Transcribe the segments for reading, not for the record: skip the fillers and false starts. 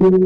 Dairi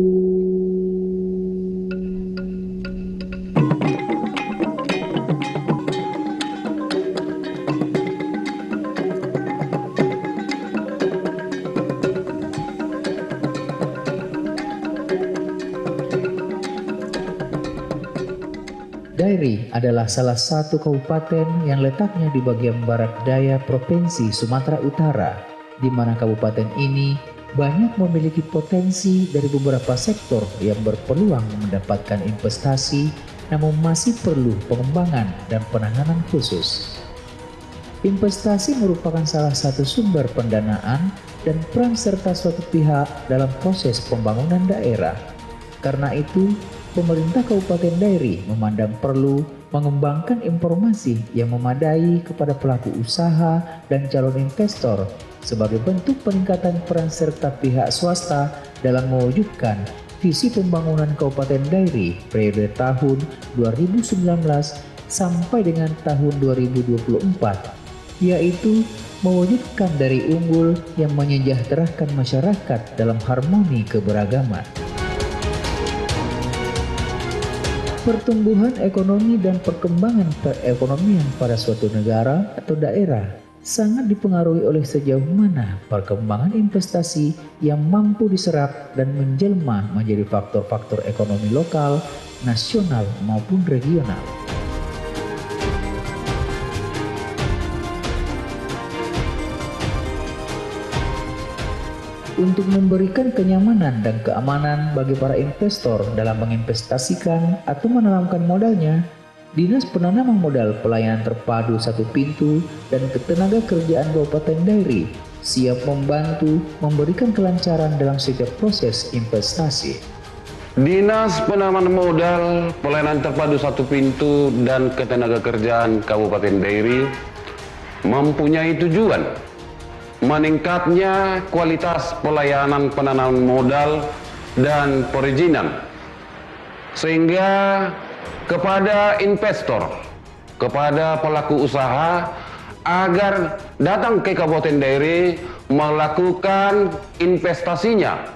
adalah salah satu kabupaten yang letaknya di bagian barat daya Provinsi Sumatera Utara, di mana kabupaten ini banyak memiliki potensi dari beberapa sektor yang berpeluang mendapatkan investasi, namun masih perlu pengembangan dan penanganan khusus. Investasi merupakan salah satu sumber pendanaan dan peran serta suatu pihak dalam proses pembangunan daerah. Karena itu, pemerintah Kabupaten Dairi memandang perlu mengembangkan informasi yang memadai kepada pelaku usaha dan calon investor sebagai bentuk peningkatan peran serta pihak swasta dalam mewujudkan visi pembangunan Kabupaten Dairi periode tahun 2019 sampai dengan tahun 2024, yaitu mewujudkan Dairi unggul yang menyejahterakan masyarakat dalam harmoni keberagaman. Pertumbuhan ekonomi dan perkembangan perekonomian pada suatu negara atau daerah sangat dipengaruhi oleh sejauh mana perkembangan investasi yang mampu diserap dan menjelma menjadi faktor-faktor ekonomi lokal, nasional maupun regional. Untuk memberikan kenyamanan dan keamanan bagi para investor dalam menginvestasikan atau menanamkan modalnya, Dinas Penanaman Modal Pelayanan Terpadu Satu Pintu dan Ketenagakerjaan Kabupaten Dairi siap membantu memberikan kelancaran dalam setiap proses investasi. Dinas Penanaman Modal Pelayanan Terpadu Satu Pintu dan Ketenagakerjaan Kabupaten Dairi mempunyai tujuan meningkatnya kualitas pelayanan penanaman modal dan perizinan, sehingga kepada investor, kepada pelaku usaha agar datang ke Kabupaten Dairi melakukan investasinya.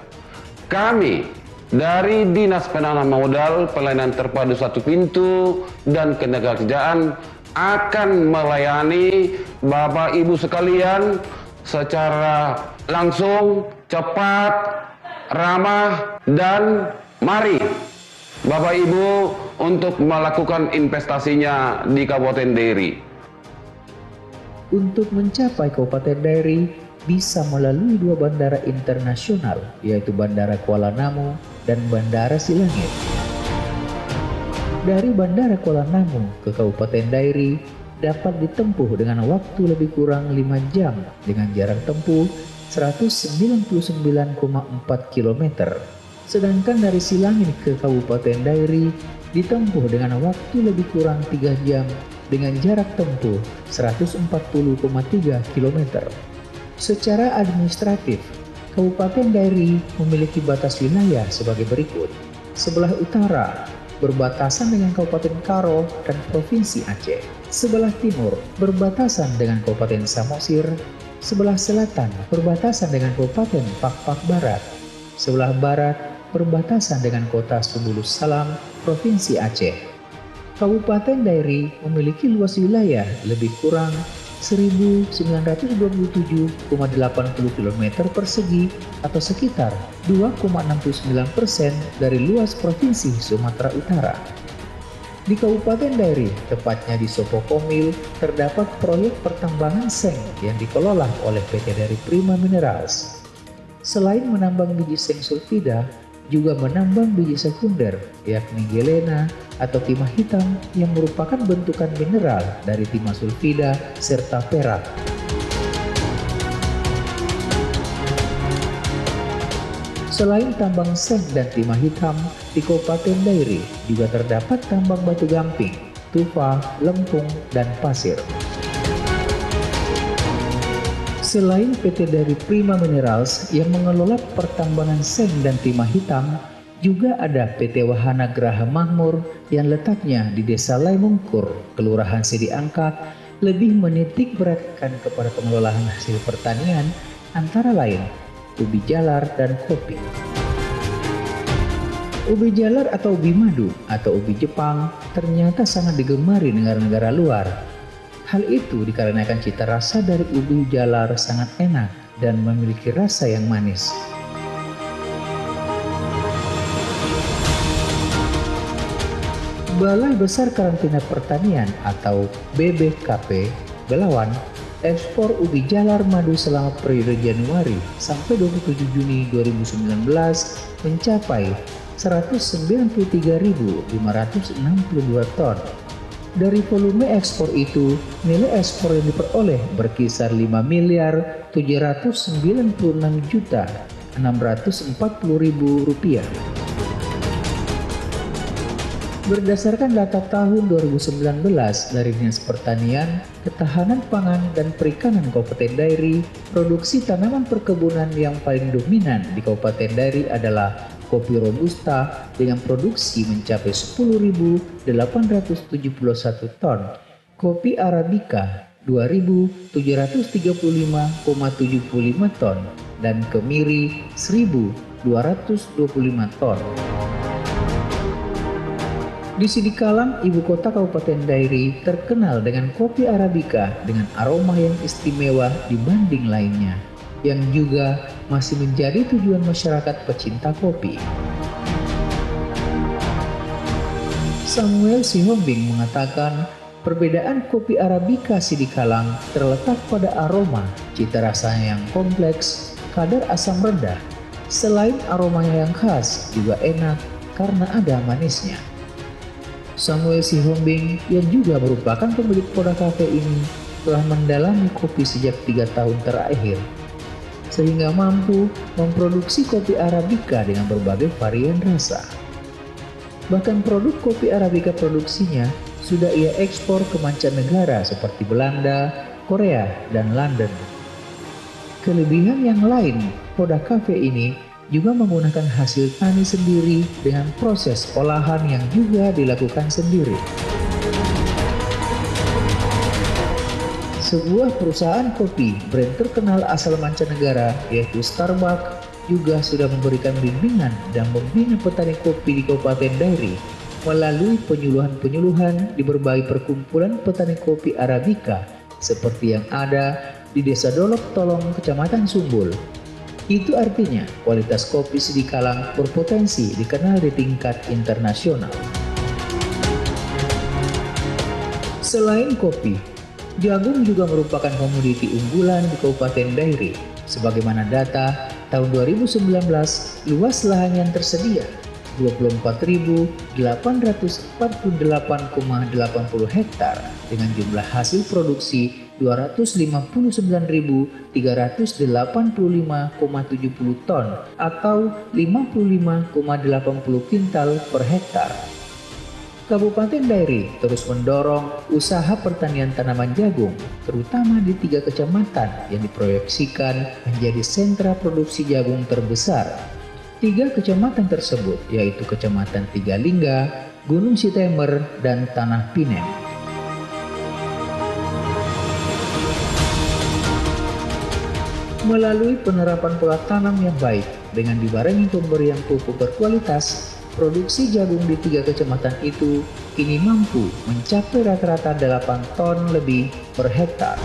Kami dari Dinas Penanaman Modal Pelayanan Terpadu Satu Pintu dan Ketenagakerjaan akan melayani Bapak Ibu sekalian secara langsung, cepat, ramah, dan mari Bapak Ibu untuk melakukan investasinya di Kabupaten Dairi. Untuk mencapai Kabupaten Dairi bisa melalui dua bandara internasional, yaitu Bandara Kuala Namu dan Bandara Silangit. Dari Bandara Kuala Namu ke Kabupaten Dairi dapat ditempuh dengan waktu lebih kurang 5 jam dengan jarak tempuh 199,4 km. Sedangkan dari Silangit ke Kabupaten Dairi ditempuh dengan waktu lebih kurang 3 jam dengan jarak tempuh 140,3 km. Secara administratif, Kabupaten Dairi memiliki batas wilayah sebagai berikut. Sebelah utara berbatasan dengan Kabupaten Karo dan Provinsi Aceh. Sebelah timur berbatasan dengan Kabupaten Samosir. Sebelah selatan berbatasan dengan Kabupaten Pakpak Barat. Sebelah barat berbatasan dengan Kota Subulus Salam, Provinsi Aceh. Kabupaten Dairi memiliki luas wilayah lebih kurang 1.927,80 km persegi atau sekitar 2,69% dari luas Provinsi Sumatera Utara. Di Kabupaten Dairi, tepatnya di Sopokomil, terdapat proyek pertambangan seng yang dikelola oleh PT Dairi Prima Minerals. Selain menambang biji seng sulfida, juga menambang biji sekunder, yakni gelena atau timah hitam yang merupakan bentukan mineral dari timah sulfida serta perak. Selain tambang seng dan timah hitam, di Kabupaten Dairi juga terdapat tambang batu gamping, tufa, lempung, dan pasir. Selain PT Dairi Prima Minerals yang mengelola pertambangan seng dan timah hitam, juga ada PT Wahana Graha Makmur yang letaknya di Desa Laimungkur, Kelurahan Sidi Angkat, lebih menitik beratkan kepada pengelolaan hasil pertanian antara lain ubi jalar dan kopi. Ubi jalar atau ubi madu atau ubi Jepang ternyata sangat digemari negara-negara luar. Hal itu dikarenakan cita rasa dari ubi jalar sangat enak dan memiliki rasa yang manis. Balai Besar Karantina Pertanian atau BBKP Belawan ekspor ubi jalar madu selama periode Januari sampai 27 Juni 2019 mencapai 193.562 ton. Dari volume ekspor itu, nilai ekspor yang diperoleh berkisar 5.796.640.000 rupiah. Berdasarkan data tahun 2019 dari Dinas Pertanian, Ketahanan Pangan dan Perikanan Kabupaten Dairi, produksi tanaman perkebunan yang paling dominan di Kabupaten Dairi adalah kopi Robusta dengan produksi mencapai 10.871 ton, kopi Arabica 2.735,75 ton, dan kemiri 1.225 ton. Di Sidikalang, ibu kota Kabupaten Dairi, terkenal dengan kopi Arabica dengan aroma yang istimewa dibanding lainnya, yang juga masih menjadi tujuan masyarakat pecinta kopi. Samuel Sihombing mengatakan, perbedaan kopi Arabica Sidikalang terletak pada aroma, cita rasanya yang kompleks, kadar asam rendah. Selain aromanya yang khas, juga enak karena ada manisnya. Samuel Sihombing yang juga merupakan pemilik Poda Cafe ini telah mendalami kopi sejak 3 tahun terakhir, sehingga mampu memproduksi kopi Arabica dengan berbagai varian rasa. Bahkan produk kopi Arabica produksinya sudah ia ekspor ke mancanegara seperti Belanda, Korea, dan London. Kelebihan yang lain, Poda Cafe ini juga menggunakan hasil tani sendiri dengan proses olahan yang juga dilakukan sendiri. Sebuah perusahaan kopi brand terkenal asal mancanegara yaitu Starbucks juga sudah memberikan bimbingan dan membina petani kopi di Kabupaten Dairi melalui penyuluhan-penyuluhan di berbagai perkumpulan petani kopi Arabica seperti yang ada di Desa Dolok Tolong, Kecamatan Sumbul. Itu artinya kualitas kopi Sidikalang berpotensi dikenal di tingkat internasional. Selain kopi, jagung juga merupakan komoditi unggulan di Kabupaten Dairi. Sebagaimana data tahun 2019, luas lahan yang tersedia 24.848,80 hektar dengan jumlah hasil produksi 259.385,70 ton atau 55,80 kintal per hektar. Kabupaten Dairi terus mendorong usaha pertanian tanaman jagung, terutama di 3 kecamatan yang diproyeksikan menjadi sentra produksi jagung terbesar. 3 kecamatan tersebut yaitu Kecamatan Tigalingga, Gunung Sitemer, dan Tanah Pinem. Melalui penerapan pola tanam yang baik dengan dibarengi pemberian pupuk berkualitas, produksi jagung di 3 kecamatan itu kini mampu mencapai rata-rata 8 ton lebih per hektar.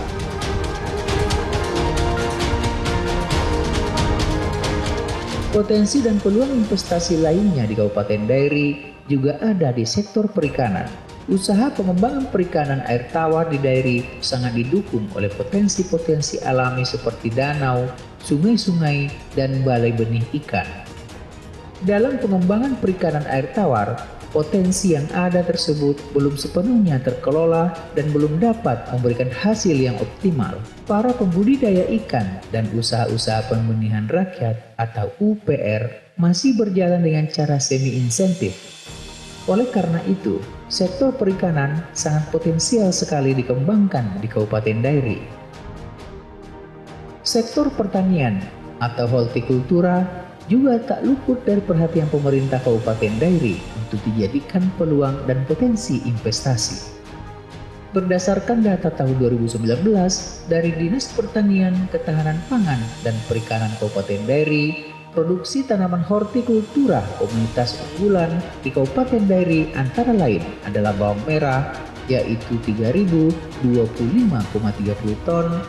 Potensi dan peluang investasi lainnya di Kabupaten Dairi juga ada di sektor perikanan. Usaha pengembangan perikanan air tawar di Dairi sangat didukung oleh potensi-potensi alami seperti danau, sungai-sungai, dan balai benih ikan. Dalam pengembangan perikanan air tawar, potensi yang ada tersebut belum sepenuhnya terkelola dan belum dapat memberikan hasil yang optimal. Para pembudidaya ikan dan usaha-usaha pembenihan rakyat atau UPR masih berjalan dengan cara semi-insentif. Oleh karena itu, sektor perikanan sangat potensial sekali dikembangkan di Kabupaten Dairi. Sektor pertanian atau hortikultura juga tak luput dari perhatian pemerintah Kabupaten Dairi untuk dijadikan peluang dan potensi investasi. Berdasarkan data tahun 2019 dari Dinas Pertanian, Ketahanan Pangan, dan Perikanan Kabupaten Dairi, Produksi tanaman hortikultura komunitas unggulan di Kabupaten Dairi antara lain adalah bawang merah, yaitu 3.025,30 ton,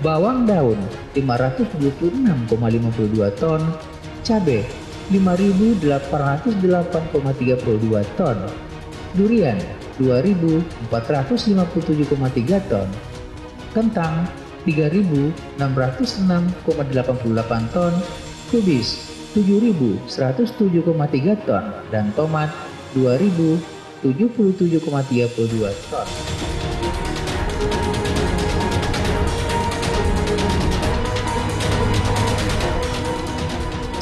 bawang daun 526,52 ton, cabai 5.808,32 ton, durian 2.457,3 ton, kentang 3.606,88 ton, kubis 7.107,3 ton, dan tomat 2.077,32 ton.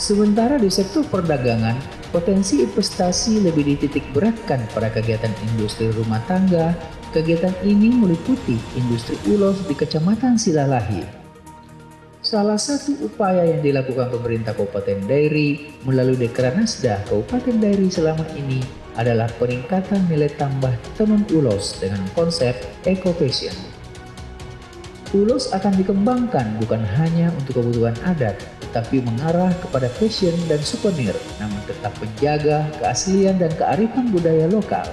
Sementara di sektor perdagangan, potensi investasi lebih dititik beratkan pada kegiatan industri rumah tangga. Kegiatan ini meliputi industri ulos di Kecamatan Silalahi. Salah satu upaya yang dilakukan pemerintah Kabupaten Dairi melalui Dekranasda Kabupaten Dairi selama ini adalah peningkatan nilai tambah tenun ulos dengan konsep Eco Fashion. Ulos akan dikembangkan bukan hanya untuk kebutuhan adat, tetapi mengarah kepada fashion dan souvenir, namun tetap menjaga keaslian dan kearifan budaya lokal.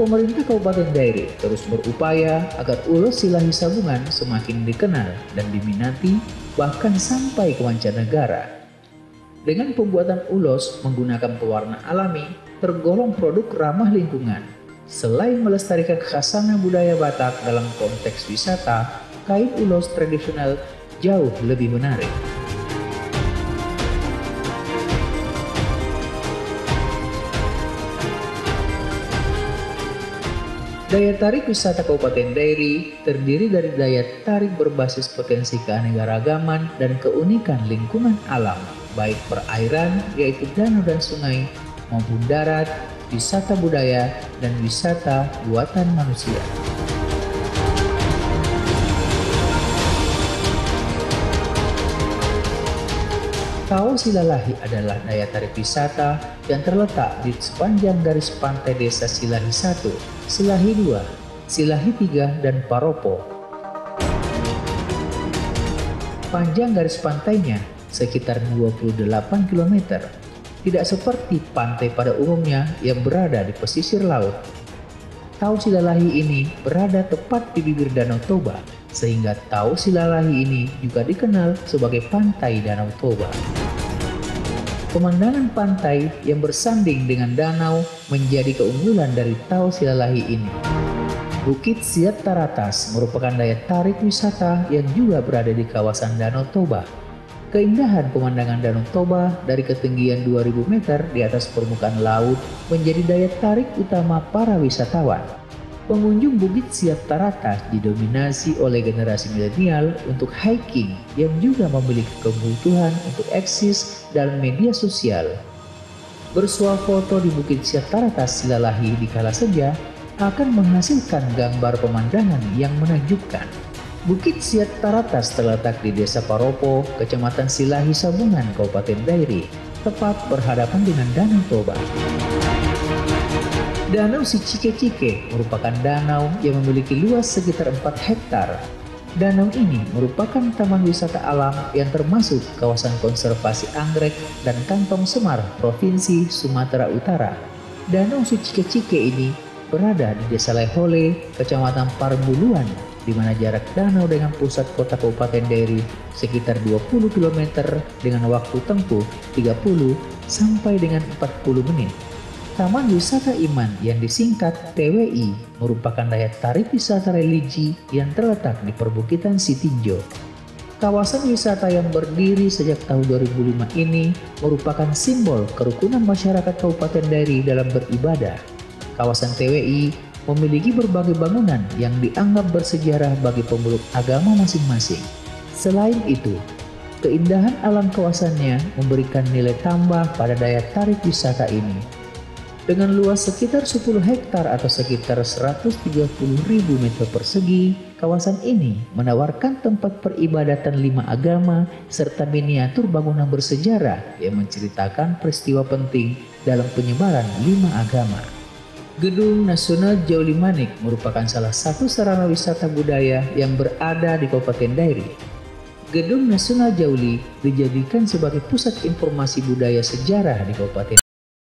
Pemerintah Kabupaten Dairi terus berupaya agar ulos Silahi Sabungan semakin dikenal dan diminati bahkan sampai ke mancanegara. Dengan pembuatan ulos menggunakan pewarna alami tergolong produk ramah lingkungan. Selain melestarikan kekhasan budaya Batak dalam konteks wisata, kain ulos tradisional jauh lebih menarik. Daya tarik wisata Kabupaten Dairi terdiri dari daya tarik berbasis potensi keanekaragaman dan keunikan lingkungan alam, baik perairan yaitu danau dan sungai, maupun darat, wisata budaya, dan wisata buatan manusia. Kawah Silalahi adalah daya tarik wisata yang terletak di sepanjang garis pantai desa Silahi 1, Silahi 2, Silahi 3, dan Paropo. Panjang garis pantainya sekitar 28 km, tidak seperti pantai pada umumnya yang berada di pesisir laut. Tahu Silalahi ini berada tepat di bibir Danau Toba, sehingga Tahu Silalahi ini juga dikenal sebagai Pantai Danau Toba. Pemandangan pantai yang bersanding dengan danau menjadi keunggulan dari Tahu Silalahi ini. Bukit Siat Taratas merupakan daya tarik wisata yang juga berada di kawasan Danau Toba. Keindahan pemandangan Danau Toba dari ketinggian 2000 meter di atas permukaan laut menjadi daya tarik utama para wisatawan. Pengunjung Bukit Siat Taratas didominasi oleh generasi milenial untuk hiking yang juga memiliki kebutuhan untuk eksis dalam media sosial. Bersuah foto di Bukit Siat Taratas Silalahi di kala senja akan menghasilkan gambar pemandangan yang menakjubkan. Bukit Siat Taratas terletak di Desa Paropo, Kecamatan Silahi Sabungan, Kabupaten Dairi, tepat berhadapan dengan Danau Toba. Danau Sicike-Cike merupakan danau yang memiliki luas sekitar 4 hektar. Danau ini merupakan taman wisata alam yang termasuk kawasan konservasi anggrek dan kantong semar Provinsi Sumatera Utara. Danau Sicike-Cike ini berada di Desa Lehole, Kecamatan Parbuluan, di mana jarak danau dengan pusat kota Kabupaten Dairi sekitar 20 km dengan waktu tempuh 30 sampai dengan 40 menit. Taman Wisata Iman yang disingkat TWI merupakan daya tarik wisata religi yang terletak di perbukitan Sitinjo. Kawasan wisata yang berdiri sejak tahun 2005 ini merupakan simbol kerukunan masyarakat Kabupaten Dairi dalam beribadah. Kawasan TWI memiliki berbagai bangunan yang dianggap bersejarah bagi pemeluk agama masing-masing. Selain itu, keindahan alam kawasannya memberikan nilai tambah pada daya tarik wisata ini. Dengan luas sekitar 10 hektar atau sekitar 130.000 meter persegi, kawasan ini menawarkan tempat peribadatan 5 agama serta miniatur bangunan bersejarah yang menceritakan peristiwa penting dalam penyebaran 5 agama. Gedung Nasional Jauli Manik merupakan salah satu sarana wisata budaya yang berada di Kabupaten Dairi. Gedung Nasional Jauli dijadikan sebagai pusat informasi budaya sejarah di kabupaten